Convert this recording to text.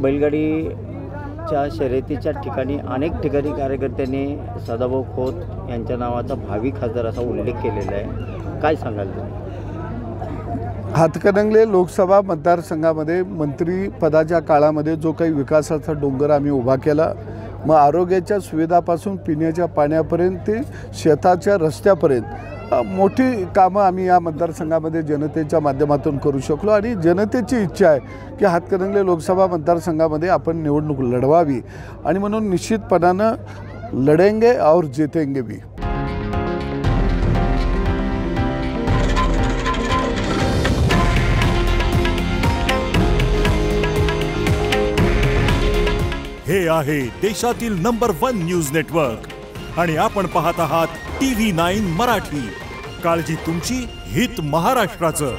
बैलगाडीच्या शर्यतीच्या ठिकाणी अनेक ठिकाणी कार्यकर्त्यांनी सदाभाऊ खोत यांच्या नावाचा भावी खासदार असा उल्लेख केलेला आहे, काय सांगाल तुम्ही? हातकणंगले लोकसभा मतदारसंघामध्ये मंत्रीपदाच्या काळामध्ये जो काही विकासाचा डोंगर आम्ही उभा केला, मग आरोग्याच्या सुविधापासून पिण्याच्या पाण्यापर्यंत ते शेताच्या रस्त्यापर्यंत मोठी कामं आम्ही या मतदारसंघामध्ये जनतेच्या माध्यमातून करू शकलो आणि जनतेची इच्छा आहे की हातकणंगले लोकसभा मतदारसंघामध्ये आपण निवडणूक लढवावी आणि म्हणून निश्चितपणानं लढेंगे और जीतेंगे भी। हे आहे देशातील नंबर 1 न्यूज नेटवर्क आणि आपण पाहत आहात TV9 मराठी। काळजी तुमची, हित महाराष्ट्राचं।